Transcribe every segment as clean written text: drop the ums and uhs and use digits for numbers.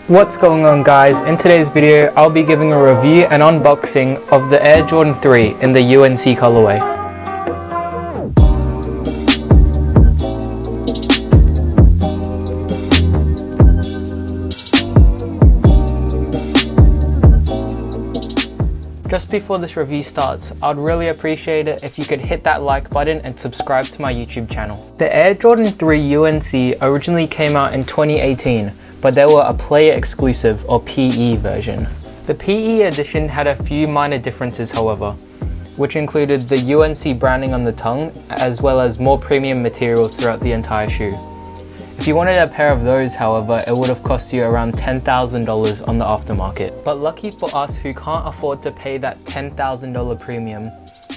What's going on, guys? In today's video I'll be giving a review and unboxing of the Air Jordan 3 in the UNC colorway. Just before this review starts, I'd really appreciate it if you could hit that like button and subscribe to my YouTube channel. The Air Jordan 3 UNC originally came out in 2018, but they were a player exclusive or PE version. The PE edition had a few minor differences, however, which included the UNC branding on the tongue as well as more premium materials throughout the entire shoe. If you wanted a pair of those, however, it would have cost you around $10,000 on the aftermarket. But lucky for us who can't afford to pay that $10,000 premium,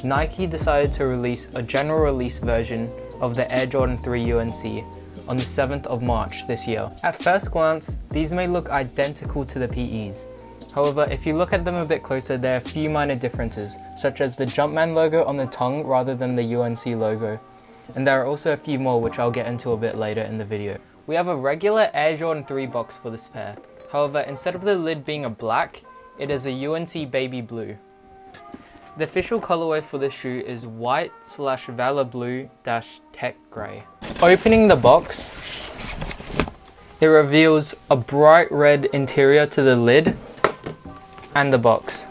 Nike decided to release a general release version of the Air Jordan 3 UNC on the 7th of March this year. At first glance, these may look identical to the PEs. However, if you look at them a bit closer, there are a few minor differences, such as the Jumpman logo on the tongue rather than the UNC logo. And there are also a few more which I'll get into a bit later in the video. We have a regular Air Jordan 3 box for this pair. However, instead of the lid being a black, it is a UNC baby blue. The official colorway for this shoe is white/Valor Blue -tech grey. Opening the box, it reveals a bright red interior to the lid and the box.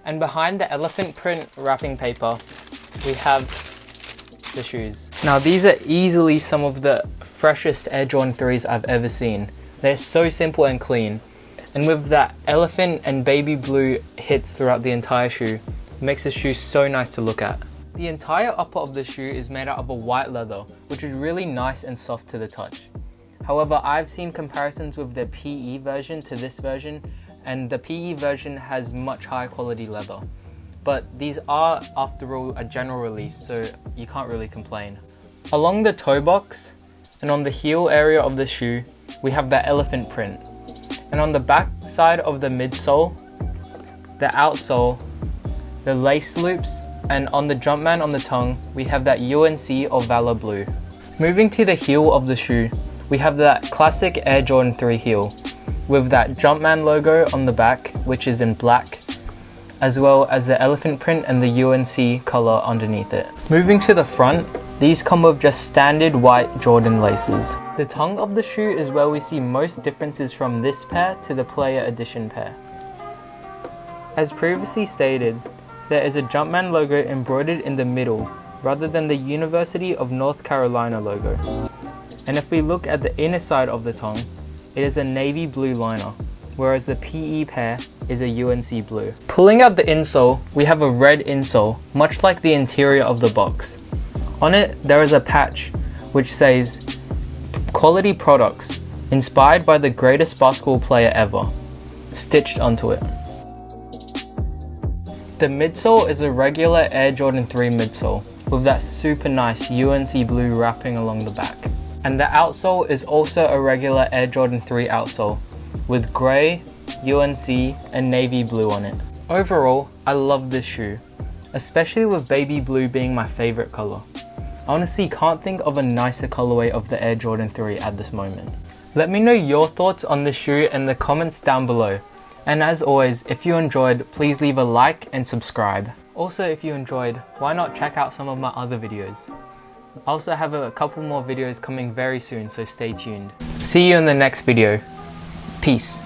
And behind the elephant print wrapping paper, we have the shoes. Now these are easily some of the freshest Air Jordan 3s I've ever seen. They're so simple and clean, and with that elephant and baby blue hits throughout the entire shoe, it makes the shoe so nice to look at. The entire upper of the shoe is made out of a white leather, which is really nice and soft to the touch. However, I've seen comparisons with the PE version to this version, and the PE version has much higher quality leather. But these are, after all, a general release, so you can't really complain. Along the toe box and on the heel area of the shoe, we have the elephant print. And on the back side of the midsole, the outsole, the lace loops, and on the Jumpman on the tongue, we have that UNC or Valor Blue. Moving to the heel of the shoe, we have that classic Air Jordan 3 heel, with that Jumpman logo on the back, which is in black, as well as the elephant print and the UNC color underneath it. Moving to the front, these come with just standard white Jordan laces. The tongue of the shoe is where we see most differences from this pair to the player edition pair. As previously stated, there is a Jumpman logo embroidered in the middle rather than the University of North Carolina logo. And if we look at the inner side of the tongue, it is a navy blue liner, whereas the PE pair is a UNC blue. Pulling out the insole, we have a red insole, much like the interior of the box. On it, there is a patch which says, "Quality products, inspired by the greatest basketball player ever," stitched onto it. The midsole is a regular Air Jordan 3 midsole, with that super nice UNC blue wrapping along the back. And the outsole is also a regular Air Jordan 3 outsole, with grey, UNC, and navy blue on it. Overall, I love this shoe, especially with baby blue being my favourite colour. I honestly can't think of a nicer colourway of the Air Jordan 3 at this moment. Let me know your thoughts on the shoe in the comments down below. And as always, if you enjoyed, please leave a like and subscribe. Also, if you enjoyed, why not check out some of my other videos? I also have a couple more videos coming very soon, so stay tuned. See you in the next video. Peace.